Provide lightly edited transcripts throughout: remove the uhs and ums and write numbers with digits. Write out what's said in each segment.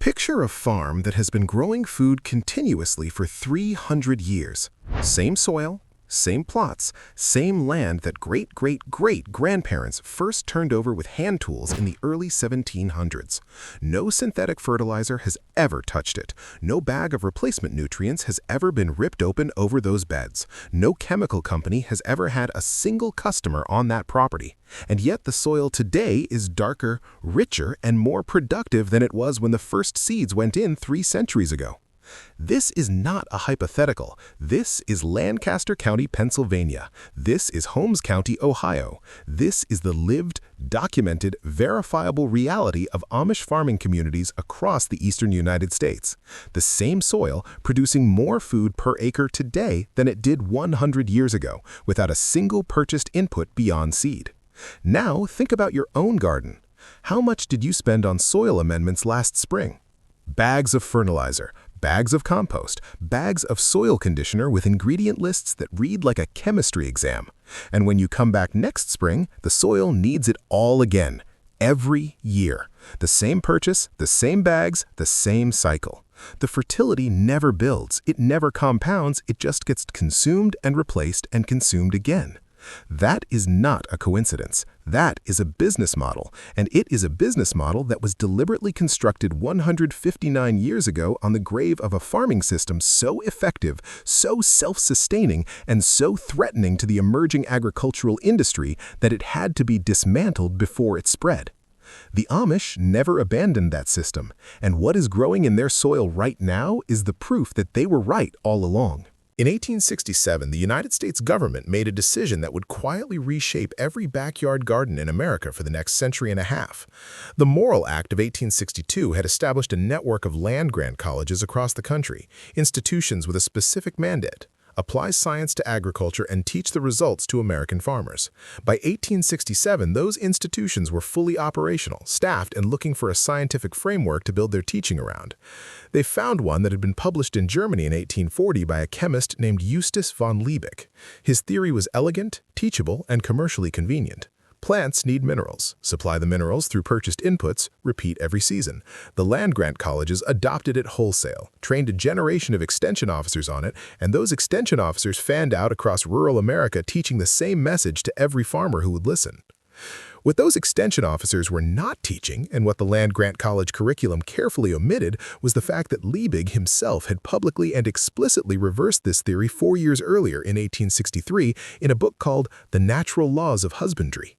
Picture a farm that has been growing food continuously for 300 years. Same soil, same plots, same land that great-great-great-grandparents first turned over with hand tools in the early 1700s. No synthetic fertilizer has ever touched it. No bag of replacement nutrients has ever been ripped open over those beds. No chemical company has ever had a single customer on that property. And yet the soil today is darker, richer, and more productive than it was when the first seeds went in 3 centuries ago. This is not a hypothetical. This is Lancaster County, Pennsylvania. This is Holmes County, Ohio. This is the lived, documented, verifiable reality of Amish farming communities across the eastern United States. The same soil producing more food per acre today than it did 100 years ago, without a single purchased input beyond seed. Now think about your own garden. How much did you spend on soil amendments last spring? Bags of fertilizer, bags of compost, bags of soil conditioner with ingredient lists that read like a chemistry exam. And when you come back next spring, the soil needs it all again. Every year. The same purchase, the same bags, the same cycle. The fertility never builds, it never compounds, it just gets consumed and replaced and consumed again. That is not a coincidence. That is a business model, and it is a business model that was deliberately constructed 159 years ago on the grave of a farming system so effective, so self-sustaining, and so threatening to the emerging agricultural industry that it had to be dismantled before it spread. The Amish never abandoned that system, and what is growing in their soil right now is the proof that they were right all along. In 1867, the United States government made a decision that would quietly reshape every backyard garden in America for the next century and a half. The Morrill Act of 1862 had established a network of land-grant colleges across the country, institutions with a specific mandate: apply science to agriculture and teach the results to American farmers. By 1867, those institutions were fully operational, staffed, and looking for a scientific framework to build their teaching around. They found one that had been published in Germany in 1840 by a chemist named Justus von Liebig. His theory was elegant, teachable, and commercially convenient. Plants need minerals. Supply the minerals through purchased inputs, repeat every season. The land-grant colleges adopted it wholesale, trained a generation of extension officers on it, and those extension officers fanned out across rural America teaching the same message to every farmer who would listen. What those extension officers were not teaching, and what the land-grant college curriculum carefully omitted, was the fact that Liebig himself had publicly and explicitly reversed this theory 4 years earlier in 1863 in a book called The Natural Laws of Husbandry.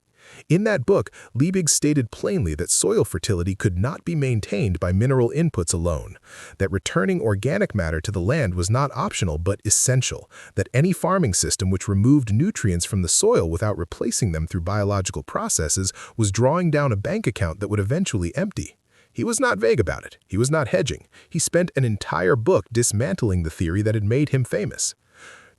In that book, Liebig stated plainly that soil fertility could not be maintained by mineral inputs alone, that returning organic matter to the land was not optional but essential, that any farming system which removed nutrients from the soil without replacing them through biological processes was drawing down a bank account that would eventually empty. He was not vague about it. He was not hedging. He spent an entire book dismantling the theory that had made him famous.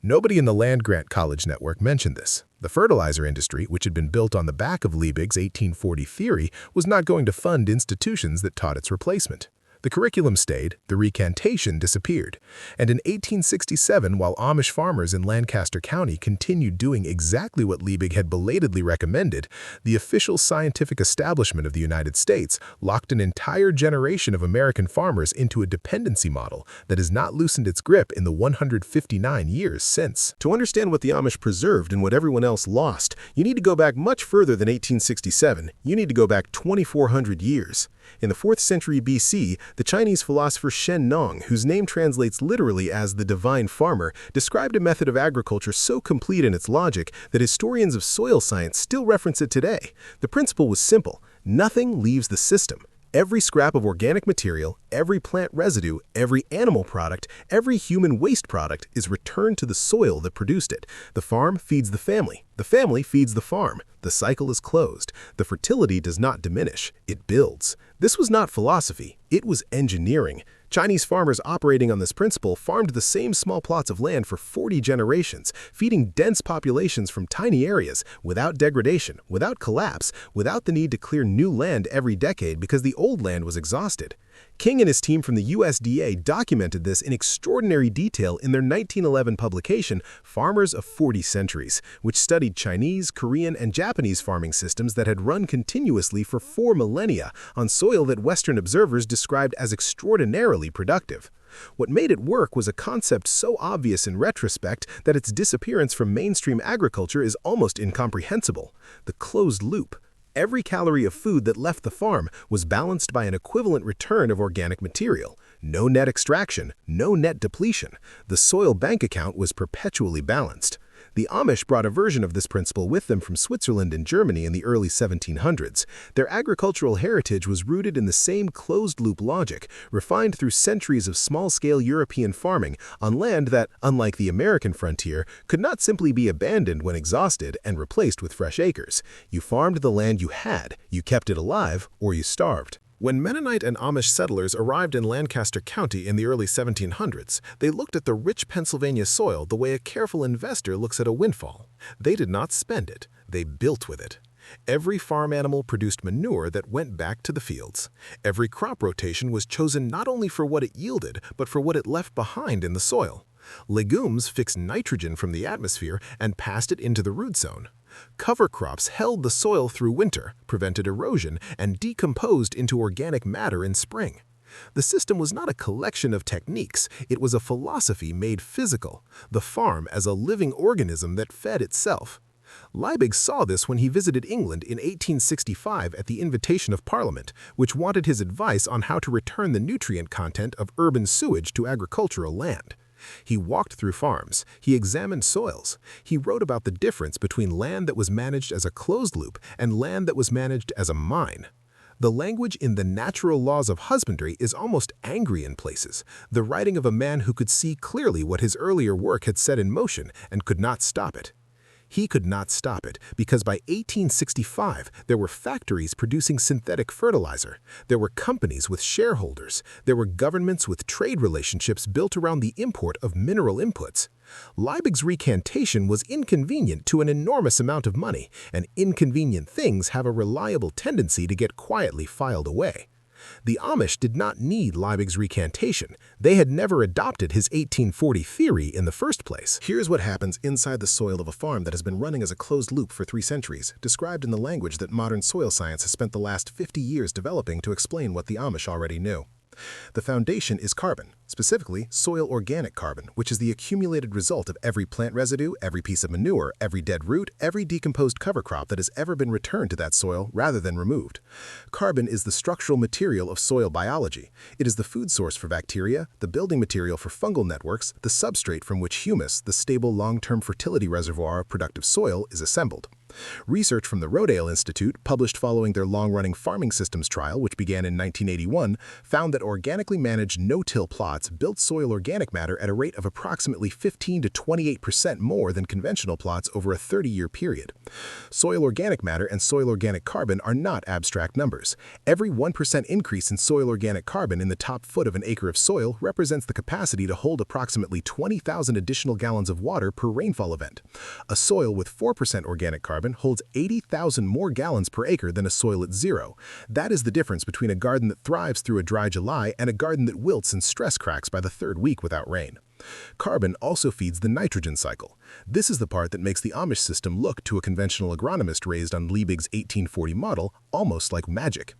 Nobody in the land-grant college network mentioned this. The fertilizer industry, which had been built on the back of Liebig's 1840 theory, was not going to fund institutions that taught its replacement. The curriculum stayed, the recantation disappeared. And in 1867, while Amish farmers in Lancaster County continued doing exactly what Liebig had belatedly recommended, the official scientific establishment of the United States locked an entire generation of American farmers into a dependency model that has not loosened its grip in the 159 years since. To understand what the Amish preserved and what everyone else lost, you need to go back much further than 1867. You need to go back 2,400 years. In the 4th century BC, the Chinese philosopher Shen Nong, whose name translates literally as the divine farmer, described a method of agriculture so complete in its logic that historians of soil science still reference it today. The principle was simple: nothing leaves the system. Every scrap of organic material, every plant residue, every animal product, every human waste product is returned to the soil that produced it. The farm feeds the family. The family feeds the farm. The cycle is closed. The fertility does not diminish. It builds. This was not philosophy. It was engineering. Chinese farmers operating on this principle farmed the same small plots of land for 40 generations, feeding dense populations from tiny areas, without degradation, without collapse, without the need to clear new land every decade because the old land was exhausted. King and his team from the USDA documented this in extraordinary detail in their 1911 publication, Farmers of 40 Centuries, which studied Chinese, Korean, and Japanese farming systems that had run continuously for 4 millennia on soil that Western observers described as extraordinarily productive. What made it work was a concept so obvious in retrospect that its disappearance from mainstream agriculture is almost incomprehensible: the closed loop. Every calorie of food that left the farm was balanced by an equivalent return of organic material. No net extraction, no net depletion. The soil bank account was perpetually balanced. The Amish brought a version of this principle with them from Switzerland and Germany in the early 1700s. Their agricultural heritage was rooted in the same closed-loop logic, refined through centuries of small-scale European farming on land that, unlike the American frontier, could not simply be abandoned when exhausted and replaced with fresh acres. You farmed the land you had, you kept it alive, or you starved. When Mennonite and Amish settlers arrived in Lancaster County in the early 1700s, they looked at the rich Pennsylvania soil the way a careful investor looks at a windfall. They did not spend it, they built with it. Every farm animal produced manure that went back to the fields. Every crop rotation was chosen not only for what it yielded, but for what it left behind in the soil. Legumes fixed nitrogen from the atmosphere and passed it into the root zone. Cover crops held the soil through winter, prevented erosion, and decomposed into organic matter in spring. The system was not a collection of techniques, it was a philosophy made physical, the farm as a living organism that fed itself. Liebig saw this when he visited England in 1865 at the invitation of Parliament, which wanted his advice on how to return the nutrient content of urban sewage to agricultural land. He walked through farms, he examined soils, he wrote about the difference between land that was managed as a closed loop and land that was managed as a mine. The language in The Natural Laws of Husbandry is almost angry in places, the writing of a man who could see clearly what his earlier work had set in motion and could not stop it. He could not stop it because by 1865 there were factories producing synthetic fertilizer, there were companies with shareholders, there were governments with trade relationships built around the import of mineral inputs. Liebig's recantation was inconvenient to an enormous amount of money, and inconvenient things have a reliable tendency to get quietly filed away. The Amish did not need Liebig's recantation. They had never adopted his 1840 theory in the first place. Here's what happens inside the soil of a farm that has been running as a closed loop for 3 centuries, described in the language that modern soil science has spent the last 50 years developing to explain what the Amish already knew. The foundation is carbon, specifically soil organic carbon, which is the accumulated result of every plant residue, every piece of manure, every dead root, every decomposed cover crop that has ever been returned to that soil rather than removed. Carbon is the structural material of soil biology. It is the food source for bacteria, the building material for fungal networks, the substrate from which humus, the stable long-term fertility reservoir of productive soil, is assembled. Research from the Rodale Institute, published following their long-running farming systems trial, which began in 1981, found that organically managed no-till plots built soil organic matter at a rate of approximately 15 to 28% more than conventional plots over a 30-year period. Soil organic matter and soil organic carbon are not abstract numbers. Every 1% increase in soil organic carbon in the top foot of an acre of soil represents the capacity to hold approximately 20,000 additional gallons of water per rainfall event. A soil with 4% organic carbon holds 80,000 more gallons per acre than a soil at 0. That is the difference between a garden that thrives through a dry July and a garden that wilts and stress cracks by the 3rd week without rain. Carbon also feeds the nitrogen cycle. This is the part that makes the Amish system look, to a conventional agronomist raised on Liebig's 1840 model, almost like magic.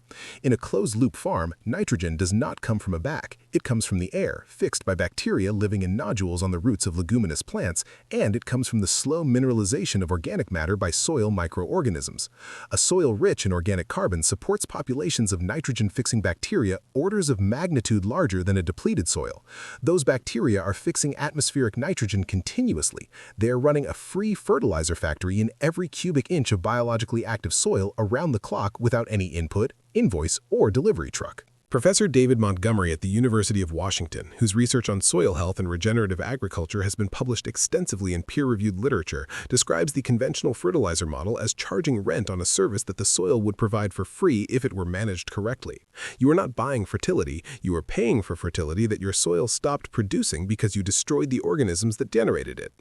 In a closed-loop farm, nitrogen does not come from a back. It comes from the air, fixed by bacteria living in nodules on the roots of leguminous plants, and it comes from the slow mineralization of organic matter by soil microorganisms. A soil rich in organic carbon supports populations of nitrogen-fixing bacteria orders of magnitude larger than a depleted soil. Those bacteria are fixing atmospheric nitrogen continuously. They are running a free fertilizer factory in every cubic inch of biologically active soil around the clock without any input, invoice, or delivery truck. Professor David Montgomery at the University of Washington, whose research on soil health and regenerative agriculture has been published extensively in peer-reviewed literature, describes the conventional fertilizer model as charging rent on a service that the soil would provide for free if it were managed correctly. You are not buying fertility, you are paying for fertility that your soil stopped producing because you destroyed the organisms that generated it.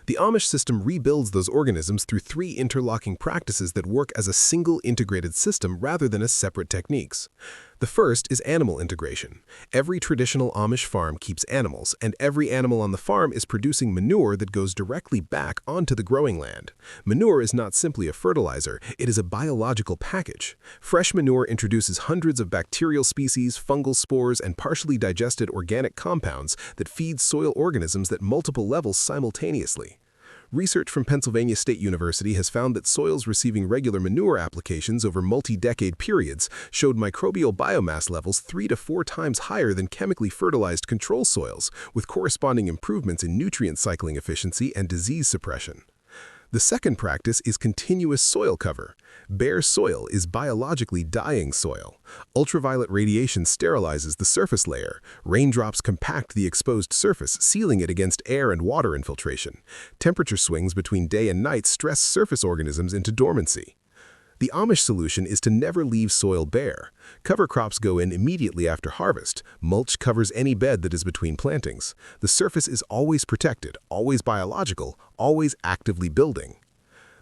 The Amish system rebuilds those organisms through 3 interlocking practices that work as a single integrated system rather than as separate techniques. The first is animal integration. Every traditional Amish farm keeps animals, and every animal on the farm is producing manure that goes directly back onto the growing land. Manure is not simply a fertilizer, it is a biological package. Fresh manure introduces hundreds of bacterial species, fungal spores, and partially digested organic compounds that feed soil organisms at multiple levels simultaneously. Research from Pennsylvania State University has found that soils receiving regular manure applications over multi-decade periods showed microbial biomass levels 3 to 4 times higher than chemically fertilized control soils, with corresponding improvements in nutrient cycling efficiency and disease suppression. The second practice is continuous soil cover. Bare soil is biologically dying soil. Ultraviolet radiation sterilizes the surface layer. Raindrops compact the exposed surface, sealing it against air and water infiltration. Temperature swings between day and night stress surface organisms into dormancy. The Amish solution is to never leave soil bare. Cover crops go in immediately after harvest. Mulch covers any bed that is between plantings. The surface is always protected, always biological, always actively building.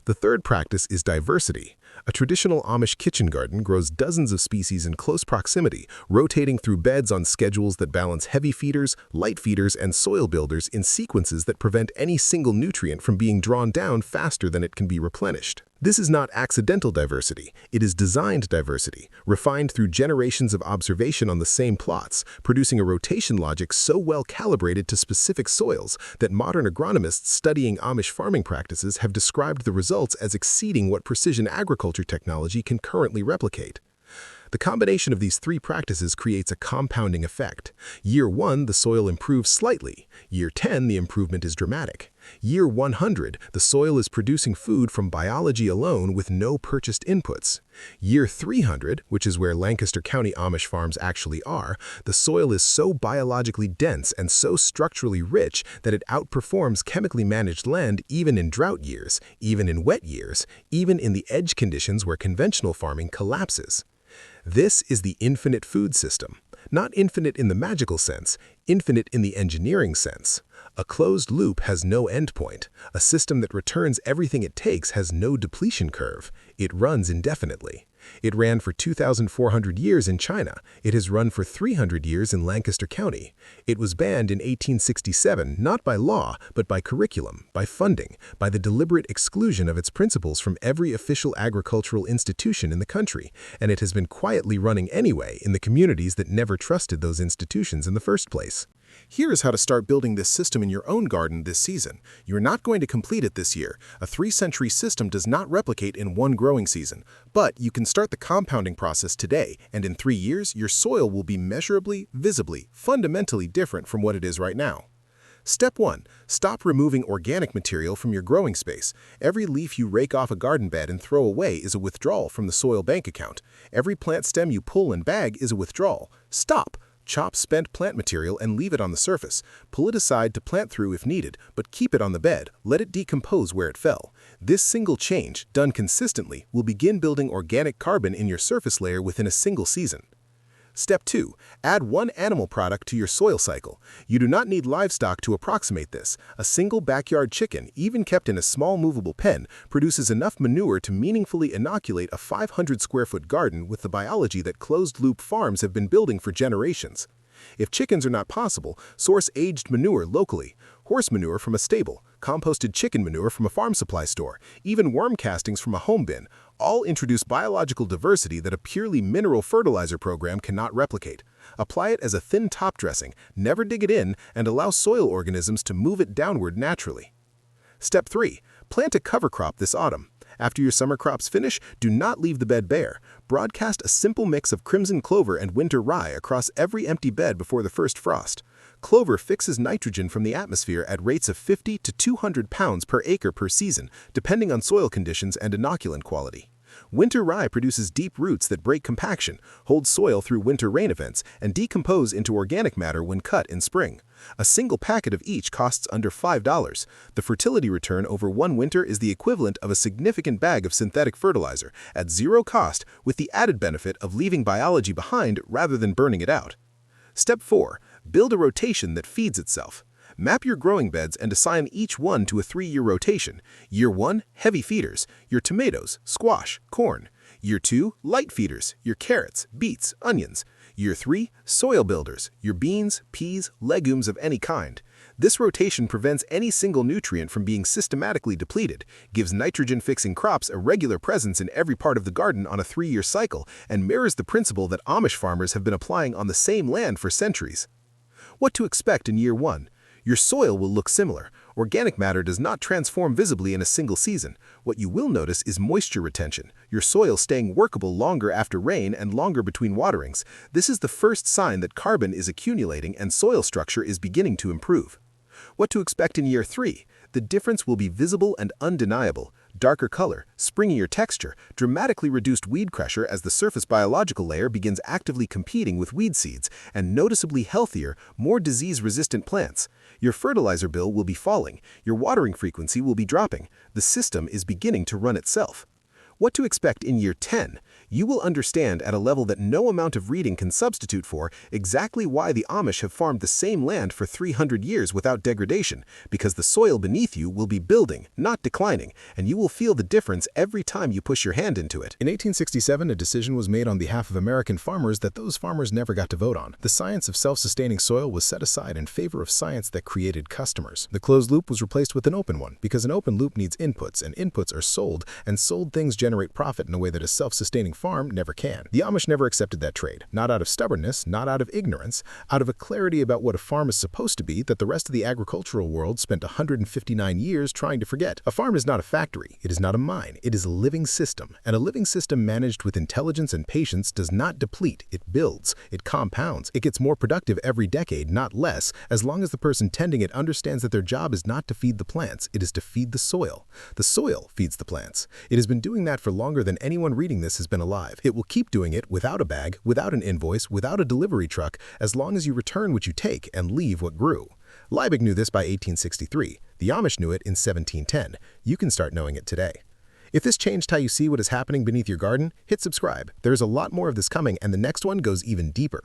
The third practice is diversity. A traditional Amish kitchen garden grows dozens of species in close proximity, rotating through beds on schedules that balance heavy feeders, light feeders, and soil builders in sequences that prevent any single nutrient from being drawn down faster than it can be replenished. This is not accidental diversity, it is designed diversity, refined through generations of observation on the same plots, producing a rotation logic so well calibrated to specific soils that modern agronomists studying Amish farming practices have described the results as exceeding what precision agriculture technology can currently replicate. The combination of these three practices creates a compounding effect. Year 1, the soil improves slightly. Year 10, the improvement is dramatic. Year 100, the soil is producing food from biology alone with no purchased inputs. Year 300, which is where Lancaster County Amish farms actually are, the soil is so biologically dense and so structurally rich that it outperforms chemically managed land even in drought years, even in wet years, even in the edge conditions where conventional farming collapses. This is the infinite food system. Not infinite in the magical sense, infinite in the engineering sense. A closed loop has no endpoint. A system that returns everything it takes has no depletion curve. It runs indefinitely. It ran for 2,400 years in China. It has run for 300 years in Lancaster County. It was banned in 1867, not by law, but by curriculum, by funding, by the deliberate exclusion of its principles from every official agricultural institution in the country, and it has been quietly running anyway in the communities that never trusted those institutions in the first place. Here is how to start building this system in your own garden this season. You're not going to complete it this year. A 3-century system does not replicate in one growing season. But you can start the compounding process today, and in 3 years, your soil will be measurably, visibly, fundamentally different from what it is right now. Step 1. Stop removing organic material from your growing space. Every leaf you rake off a garden bed and throw away is a withdrawal from the soil bank account. Every plant stem you pull and bag is a withdrawal. Stop! Chop spent plant material and leave it on the surface. Pull it aside to plant through if needed, but keep it on the bed. Let it decompose where it fell. This single change, done consistently, will begin building organic carbon in your surface layer within a single season. Step 2. Add one animal product to your soil cycle. You do not need livestock to approximate this. A single backyard chicken, even kept in a small movable pen, produces enough manure to meaningfully inoculate a 500-square-foot garden with the biology that closed-loop farms have been building for generations. If chickens are not possible, source aged manure locally. Horse manure from a stable, composted chicken manure from a farm supply store, even worm castings from a home bin, all introduce biological diversity that a purely mineral fertilizer program cannot replicate. Apply it as a thin top dressing, never dig it in, and allow soil organisms to move it downward naturally. Step 3. Plant a cover crop this autumn. After your summer crops finish, do not leave the bed bare. Broadcast a simple mix of crimson clover and winter rye across every empty bed before the first frost. Clover fixes nitrogen from the atmosphere at rates of 50 to 200 pounds per acre per season, depending on soil conditions and inoculant quality. Winter rye produces deep roots that break compaction, hold soil through winter rain events, and decompose into organic matter when cut in spring. A single packet of each costs under $5. The fertility return over one winter is the equivalent of a significant bag of synthetic fertilizer at zero cost, with the added benefit of leaving biology behind rather than burning it out. Step 4. Build a rotation that feeds itself. Map your growing beds and assign each one to a 3-year rotation. Year 1, heavy feeders, your tomatoes, squash, corn. Year 2, light feeders, your carrots, beets, onions. Year 3, soil builders, your beans, peas, legumes of any kind. This rotation prevents any single nutrient from being systematically depleted, gives nitrogen-fixing crops a regular presence in every part of the garden on a 3-year cycle, and mirrors the principle that Amish farmers have been applying on the same land for centuries. What to expect in year 1? Your soil will look similar. Organic matter does not transform visibly in a single season. What you will notice is moisture retention, your soil staying workable longer after rain and longer between waterings. This is the first sign that carbon is accumulating and soil structure is beginning to improve. What to expect in year 3? The difference will be visible and undeniable. Darker color, springier texture, dramatically reduced weed pressure as the surface biological layer begins actively competing with weed seeds, and noticeably healthier, more disease-resistant plants. Your fertilizer bill will be falling, your watering frequency will be dropping. The system is beginning to run itself. What to expect in year 10? You will understand at a level that no amount of reading can substitute for exactly why the Amish have farmed the same land for 300 years without degradation, because the soil beneath you will be building, not declining, and you will feel the difference every time you push your hand into it. In 1867, a decision was made on behalf of American farmers that those farmers never got to vote on. The science of self-sustaining soil was set aside in favor of science that created customers. The closed loop was replaced with an open one, because an open loop needs inputs, and inputs are sold, and sold things generate profit in a way that a self-sustaining farm never can. The Amish never accepted that trade, not out of stubbornness, not out of ignorance, out of a clarity about what a farm is supposed to be that the rest of the agricultural world spent 159 years trying to forget. A farm is not a factory, it is not a mine, it is a living system, and a living system managed with intelligence and patience does not deplete, it builds, it compounds, it gets more productive every decade, not less, as long as the person tending it understands that their job is not to feed the plants, it is to feed the soil. The soil feeds the plants. It has been doing that for longer than anyone reading this has been alive. It will keep doing it without a bag, without an invoice, without a delivery truck, as long as you return what you take and leave what grew. Liebig knew this by 1863. The Amish knew it in 1710. You can start knowing it today. If this changed how you see what is happening beneath your garden, hit subscribe. There's a lot more of this coming, and the next one goes even deeper.